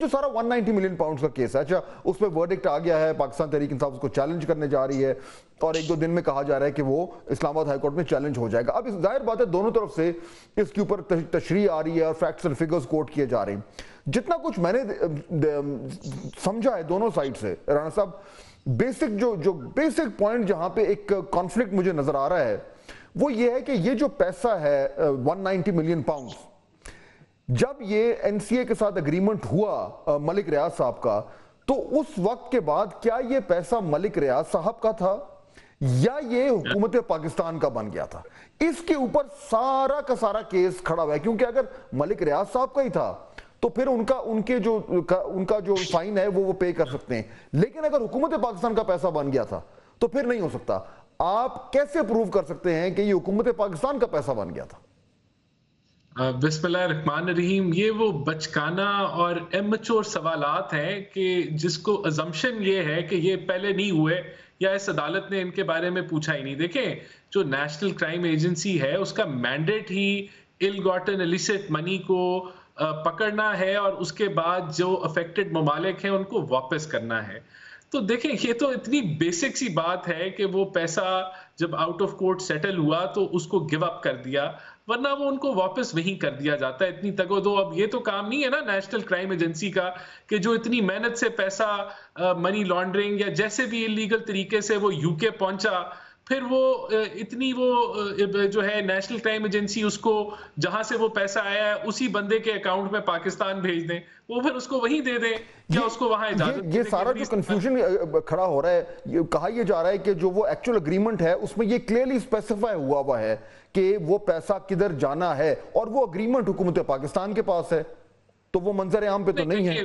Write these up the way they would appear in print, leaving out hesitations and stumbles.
جو سارا 190 million pounds کا کیس ہے، اچھا اس پہ ورڈکٹ آ گیا ہے، پاکستان تحریک انصاف اس کو چیلنج کرنے جا رہی ہے اور ایک دو دن میں کہا جا رہا ہے کہ وہ اسلام آباد ہائی کورٹ میں چیلنج ہو جائے گا۔ اب ظاہر بات ہے دونوں طرف سے اس کے اوپر تشریح آ رہی ہے اور فیکٹس اور فگرز کوٹ کیے جا رہے ہیں۔ جتنا کچھ میں نے سمجھا ہے دونوں سائڈ سے، رانا صاحب بیسک پوائنٹ جہاں پہ ایک کانفلکٹ مجھے نظر آ رہا ہے وہ یہ ہے کہ یہ جو پیسہ ہے 190 ملین پاؤنڈز، جب یہ این سی اے کے ساتھ اگریمنٹ ہوا ملک ریاض صاحب کا، تو اس وقت کے بعد کیا یہ پیسہ ملک ریاض صاحب کا تھا یا یہ حکومت پاکستان کا بن گیا تھا؟ اس کے اوپر سارا کا سارا کیس کھڑا ہوا ہے، کیونکہ اگر ملک ریاض صاحب کا ہی تھا تو پھر ان کا جو فائن ہے وہ پے کر سکتے ہیں، لیکن اگر حکومت پاکستان کا پیسہ بن گیا تھا تو پھر نہیں ہو سکتا۔ آپ کیسے پروو کر سکتے ہیں کہ یہ حکومت پاکستان کا پیسہ بن گیا تھا؟ بسم اللہ الرحمن الرحیم، یہ وہ بچکانہ اور ایمیچور سوالات ہیں کہ جس کو ازمپشن یہ ہے کہ یہ پہلے نہیں ہوئے یا اس عدالت نے ان کے بارے میں پوچھا ہی نہیں۔ دیکھیں، جو نیشنل کرائم ایجنسی ہے اس کا مینڈیٹ ہی ال گاٹن الیسٹ منی کو پکڑنا ہے اور اس کے بعد جو افیکٹڈ ممالک ہیں ان کو واپس کرنا ہے۔ تو دیکھیں، یہ تو اتنی بیسک سی بات ہے کہ وہ پیسہ جب آؤٹ آف کورٹ سیٹل ہوا تو اس کو گیو اپ کر دیا، ورنہ وہ ان کو واپس وہیں کر دیا جاتا ہے۔ اتنی تگ و دو اب یہ تو کام نہیں ہے نا نیشنل کرائم ایجنسی کا کہ جو اتنی محنت سے پیسہ منی لانڈرنگ یا جیسے بھی انلیگل طریقے سے وہ یو کے پہنچا، پھر وہ اتنی وہ جو ہے نیشنل کرائم ایجنسی اس کو جہاں سے وہ پیسہ آیا ہے اسی بندے کے اکاؤنٹ میں پاکستان بھیج دیں، وہ پھر اس کو وہیں دے دیں، کیا اس کو وہاں اجازت؟ یہ سارا جو کنفیوژن کھڑا ہو رہا ہے، کہا یہ جا رہا ہے کہ جو وہ ایکچول اگریمنٹ ہے اس میں یہ کلیئرلی اسپیسیفائی ہوا ہے کہ وہ پیسہ کدھر جانا ہے، اور وہ اگریمنٹ حکومت پاکستان کے پاس ہے، تو وہ منظر عام پہ تو نہیں ہے۔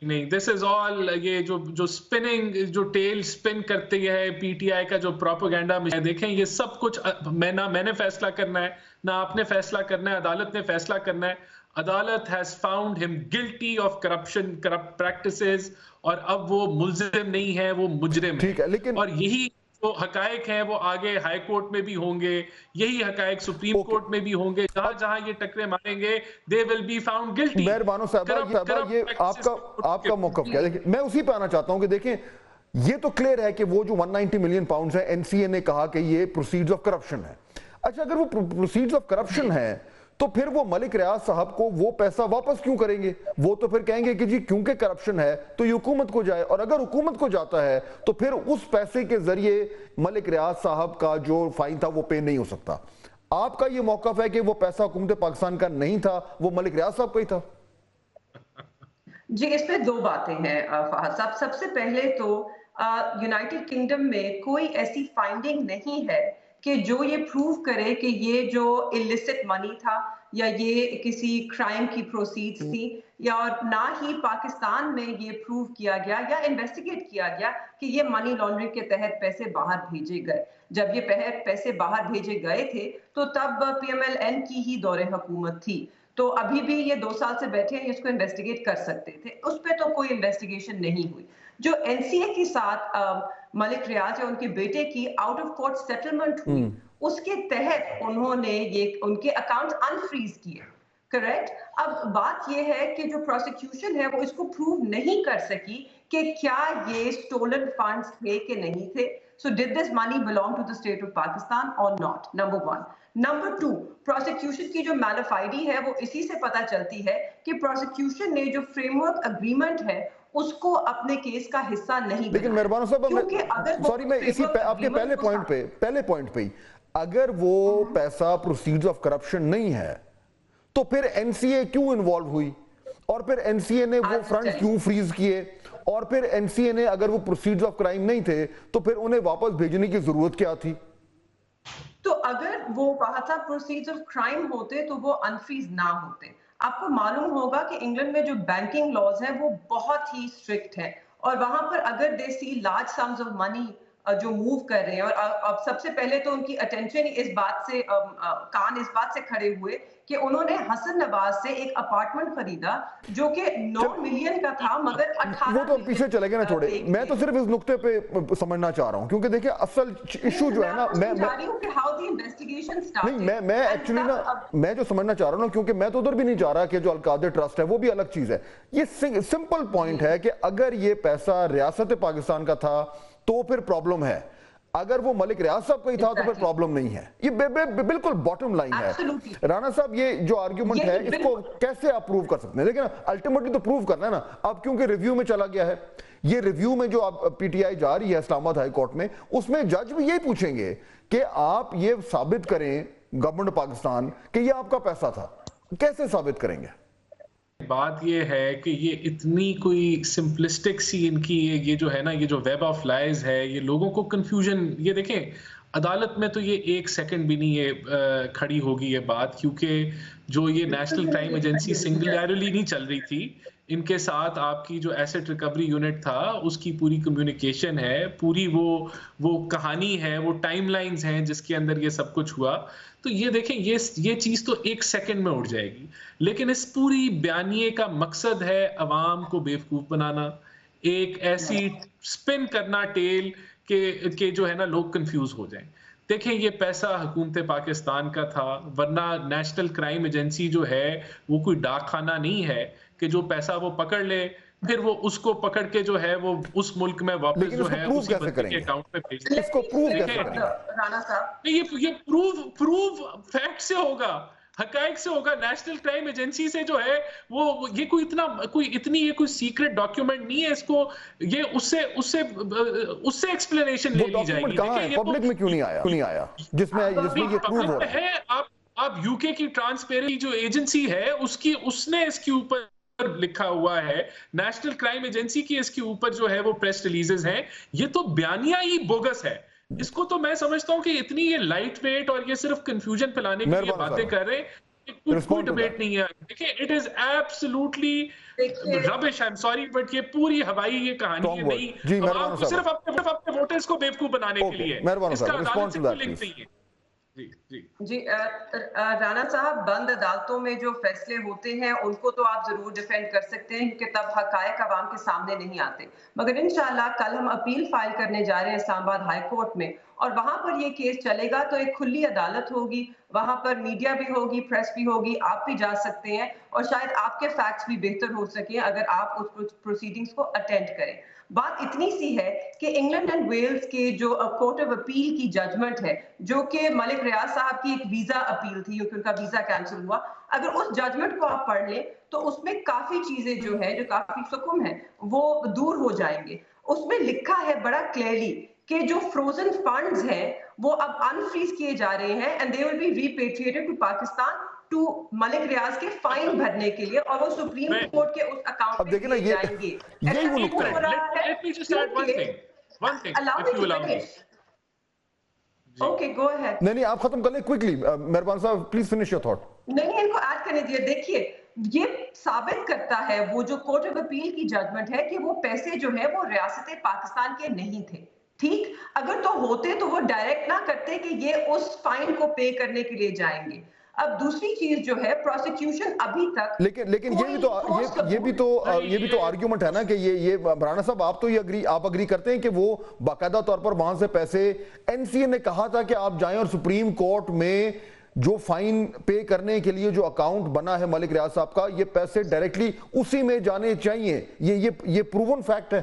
نہیں، دس از آل یہ جو سپننگ، جو ٹیل سپن کرتے ہے پی ٹی آئی کا جو پروپیگنڈا میں، دیکھیں یہ سب کچھ میں نے فیصلہ کرنا ہے، نہ آپ نے فیصلہ کرنا ہے، عدالت نے فیصلہ کرنا ہے۔ عدالت has found him guilty of corruption, corrupt practices، اور اب وہ ملزم نہیں ہے، وہ مجرم ہے، اور یہی جو حقائق ہیں وہ آگے ہائی کورٹ میں بھی ہوں گے، یہی حقائق سپریم کورٹ میں بھی ہوں گے، جہاں جہاں یہ ٹکرے ماریں گے they will be found guilty۔ مہربانو صاحبہ، یہ آپ کا موقف کیا؟ میں اسی پہ آنا چاہتا ہوں کہ دیکھیں یہ تو کلیئر ہے کہ وہ جو 190 ملین پاؤنڈز ہیں، این سی اے نے کہا کہ یہ پروسیڈز آف کرپشن ہے۔ اچھا، اگر وہ پروسیڈز آف کرپشن ہے تو پھر وہ ملک ریاض صاحب کو وہ پیسہ واپس کیوں کریں گے؟ وہ تو پھر کہیں گے کہ جی کیونکہ کرپشن ہے تو یہ حکومت کو جائے، اور اگر حکومت کو جاتا ہے تو پھر اس پیسے کے ذریعے ملک ریاض صاحب کا جو فائن تھا وہ پے نہیں ہو سکتا۔ آپ کا یہ موقف ہے کہ وہ پیسہ حکومت پاکستان کا نہیں تھا، وہ ملک ریاض صاحب کا ہی تھا؟ جی، اس پہ دو باتیں ہیں فہد صاحب۔ سب سے پہلے تو یونائٹڈ کنگڈم میں کوئی ایسی فائنڈنگ نہیں ہے کہ جو یہ پروو کرے کہ یہ جو السٹ منی تھا یا یہ کسی کرائم کی پروسیڈز تھی، یا نہ ہی پاکستان میں یہ پروو کیا گیا یا انویسٹیگیٹ کیا گیا کہ یہ منی لانڈرنگ کے تحت پیسے باہر بھیجے گئے۔ جب یہ پیسے باہر بھیجے گئے تھے تو تب پی ایم ایل این کی ہی دور حکومت تھی، تو ابھی بھی یہ 2 سال سے بیٹھے ہیں، اس کو انویسٹیگیٹ کر سکتے تھے، اس پہ تو کوئی انویسٹیگیشن نہیں ہوئی۔ جو این سی اے کے ساتھ ملک ریاض یا ان کے بیٹے کی آؤٹ آف کورٹ سیٹلمنٹ ہوئی، اس کے تحت انہوں نے یہ ان کے اکاؤنٹ انفریز کیے، کریکٹ؟ اب بات یہ ہے کہ جو پروسیکیوشن ہے وہ اس کو پروو نہیں کر سکی کہ کیا یہ سٹولن فنڈز تھے کہ نہیں تھے۔ So did this money belong to the state of Pakistan or not? Number 1. Number 2, prosecution کی جو مالفائڈی ہے وہ اسی سے پتہ چلتی ہے کہ prosecution نے جو فریم ورک اگریمنٹ ہے اس کو اپنے کیس کا حصہ نہیں بنایا۔ لیکن مہربانو صاحب، سوری، میں اسی آپ کے پہلے پوائنٹ پہ اگر وہ پیسہ پروسیڈز آف کرپشن نہیں ہے تو پھر این سی اے کیوں انوالو ہوئی، اور پھر این سی اے نے وہ فرنڈز کیوں فریز کیے، اور پھر این سی اے نے اگر وہ پروسیڈز آف کرائم نہیں تھے تو پھر انہیں واپس بھیجنے کی ضرورت کیا تھی؟ تو اگر وہ بحثہ پروسیڈز آف کرائم ہوتے تو وہ انفریز نہ ہوتے۔ آپ کو معلوم ہوگا کہ انگلینڈ میں جو بینکنگ لاز ہیں وہ بہت ہی اسٹرکٹ ہیں، اور وہاں پر اگر دے سی لارج سمز آف منی جو موو کر رہے ہیں، اور اب سب سے پہلے تو ان کی اٹینشن اس بات سے کان اس بات سے کھڑے ہوئے کہ انہوں نے حسن نواز سے ایک اپارٹمنٹ خریدا جو کہ 9 ملین کا تھا مگر 18 وہ تو پیچھے چلے گئے نا تھوڑے. میں تو صرف اس نقطے پہ سمجھنا چاہ رہا ہوں کیونکہ دیکھیں اصل ایشو جو ہے نا میں ایکچولی نا میں جو سمجھنا چاہ رہا ہوں کیونکہ میں تو ادھر بھی نہیں چاہ رہا کہ جو القادر ٹرسٹ ہے وہ بھی الگ چیز ہے. یہ سمپل پوائنٹ ہے کہ اگر یہ پیسہ ریاست پاکستان کا تھا تو پھر پرابلم ہے, اگر وہ ملک ریاض صاحب کا ہی تھا تو پھر پرابلم نہیں ہے. یہ بالکل باٹم لائن ہے. رانا صاحب یہ جو آرگیومنٹ ہے اس کو کیسے آپ پروو کر سکتے ہیں؟ لیکن الٹیمیٹلی تو پروو کرنا ہے نا. اب کیونکہ ریویو میں چلا گیا ہے, یہ ریویو میں جو آپ پی ٹی آئی جا رہی ہے اسلام آباد ہائی کورٹ میں, اس میں جج بھی یہی پوچھیں گے کہ آپ یہ ثابت کریں گورنمنٹ پاکستان کہ یہ آپ کا پیسہ تھا. کیسے ثابت کریں گے؟ بات یہ ہے کہ یہ اتنی کوئی سمپلسٹک سی ان کی یہ جو ہے نا, یہ جو ویب آف لائز ہے, یہ لوگوں کو کنفیوژن, یہ دیکھیں عدالت میں تو یہ 1 سیکنڈ بھی نہیں یہ کھڑی ہوگی یہ بات, کیونکہ جو یہ نیشنل کرائم ایجنسی سنگلیرلی نہیں چل رہی تھی, ان کے ساتھ آپ کی جو ایسٹ ریکوری یونٹ تھا اس کی پوری کمیونیکیشن ہے, پوری وہ کہانی ہے, وہ ٹائم لائنز ہیں جس کے اندر یہ سب کچھ ہوا. تو یہ دیکھیں یہ چیز تو 1 سیکنڈ میں اٹھ جائے گی, لیکن اس پوری بیانیے کا مقصد ہے عوام کو بیوقوف بنانا, ایک ایسی سپن کرنا ٹیل کہ جو ہے نا لوگ کنفیوز ہو جائیں. دیکھیں یہ پیسہ حکومت پاکستان کا تھا, ورنہ نیشنل کرائم ایجنسی جو ہے وہ کوئی ڈاک خانہ نہیں ہے کہ جو پیسہ وہ پکڑ لے پھر وہ اس کو پکڑ کے جو ہے وہ اس ملک میں واپس جو ہے اسی بندے کے اکاؤنٹ پہ بھیج دے. اس کو پروو کیسے کریں گے؟ رانا صاحب یہ پروو فیکٹ سے ہوگا, حقائق سے ہوگا. نیشنل کرائم ایجنسی سے جو ہے وہ یہ کوئی سیکرٹ ڈاکیومنٹ نہیں ہے, اس کو یہ اس سے ایکسپلینیشن لے لی جائے گی. کہاں ہے پبلک میں کیوں نہیں آیا جس میں یہ پروو ہو رہا ہے؟ آپ یو کے کی ٹرانسپیرنسی جو ایجنسی ہے اس نے اس کے اوپر لکھا ہوا ہے, نیشنل کرائم ایجنسی کی اس کے اوپر جو ہے وہ پریس ریلیزز ہیں. یہ تو بیانیہ ہی بوگس ہے. اس کو تو میں سمجھتا ہوں کہ اتنی یہ لائٹ ویٹ اور یہ صرف کنفیوژن پھیلانے کے لیے باتیں کر رہے ہیں, کوئی ڈیبیٹ نہیں ہے. دیکھیں اٹ از ایبسولوٹلی ربش, آئی ایم سوری بٹ یہ پوری ہوائی یہ کہانی ہے نہیں, عوام کو صرف اپنے ووٹرز کو بیوقوف بنانے کے لیے. اس کا عدالت سے کوئی لنک نہیں ہے. جی رانا صاحب, بند عدالتوں میں جو فیصلے ہوتے ہیں ان کو تو آپ ضرور ڈیفینڈ کر سکتے ہیں کیونکہ تب حقائق عوام کے سامنے نہیں آتے, مگر انشاءاللہ کل ہم اپیل فائل کرنے جا رہے ہیں اسلام آباد ہائی کورٹ میں, اور وہاں پر یہ کیس چلے گا تو ایک کھلی عدالت ہوگی, وہاں پر میڈیا بھی ہوگی, پریس بھی ہوگی, آپ بھی جا سکتے ہیں اور شاید آپ کے فیکٹس بھی بہتر ہو سکیں اگر آپ اس پروسیڈنگز کو اٹینڈ کریں. بات اتنی سی ہے کہ انگلینڈ اینڈ ویلز کے جو کورٹ آف اپیل کی ججمنٹ ہے جو کہ ملک ریاض صاحب کی ایک ویزا اپیل تھی کیونکہ ان کا ویزا کینسل ہوا, اگر اس ججمنٹ کو آپ پڑھ لیں تو اس میں کافی چیزیں جو ہیں جو کافی سکم ہیں وہ دور ہو جائیں گے. اس میں لکھا ہے بڑا کلیئرلی کہ جو فروزن فنڈز ہیں وہ اب انفریز کیے جا رہے ہیں and they will be repatriated to Pakistan to Malik Riaz کے فائن بھرنے کے لیے, اور وہ سپریم کورٹ کے اس اکاؤنٹ میں دیے جائیں گے. یہی وہ نقطہ ہے. Let me just add one thing, if you allow me. Okay, go ahead. نہیں آپ ختم کر لیں کوئکلی, مہربان صاحب پلیز فنش یور تھاٹ. نہیں ان کو ایڈ کرنے دیے. دیکھیے یہ ثابت کرتا ہے وہ جو کورٹ آف اپیل کی ججمنٹ ہے کہ وہ پیسے جو ہے وہ ریاست پاکستان کے نہیں تھے. ٹھیک, اگر تو ہوتے تو وہ ڈائریکٹ نہ کرتے کہ یہ اس فائن کو پے کرنے کے لیے جائیں گے. اب دوسری چیز جو ہے پروسیکیوشن ابھی تک لیکن یہ بھی تو آرگیومنٹ ہے نا کہ یہ رانا صاحب آپ اگری کرتے ہیں کہ وہ باقاعدہ طور پر وہاں سے پیسے این سی اے نے کہا تھا کہ آپ جائیں اور سپریم کورٹ میں جو فائن پے کرنے کے لیے جو اکاؤنٹ بنا ہے ملک ریاض صاحب کا, یہ پیسے ڈائریکٹلی اسی میں جانے چاہیے. یہ پروون فیکٹ ہے.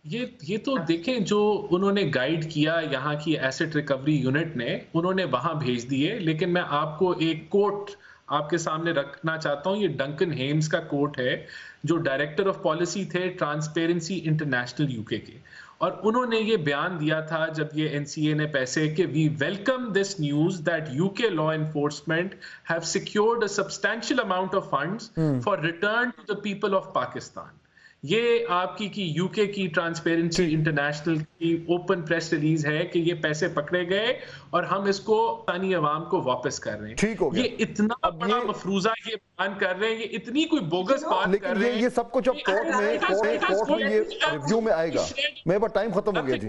یہ تو دیکھیں جو انہوں نے گائیڈ کیا یہاں کی ایسٹ ریکوری یونٹ نے, انہوں نے وہاں بھیج دیے. لیکن میں آپ کو ایک کوٹ آپ کے سامنے رکھنا چاہتا ہوں. یہ ڈنکن ہیمز کا کوٹ ہے جو ڈائریکٹر آف پالیسی تھے ٹرانسپیرنسی انٹرنیشنل یو کے کے, اور انہوں نے یہ بیان دیا تھا جب یہ این سی اے نے پیسے کہ we welcome this news that U K law enforcement have secured a substantial amount of funds for return to the people of Pakistan. یہ آپ کی یو کے کی ٹرانسپیرنسی انٹرنیشنل کی اوپن پریس ریلیز ہے کہ یہ پیسے پکڑے گئے اور ہم اس کو پاکستانی عوام کو واپس کر رہے ہیں. یہ اتنا بڑا مفروضہ یہ بیان کر رہے ہیں, یہ اتنی کوئی بوگس بات کر رہے ہیں. یہ سب کچھ اب کورٹ میں یہ ریویو میں آئے گا. میرے پاس ٹائم ختم ہو گیا جی.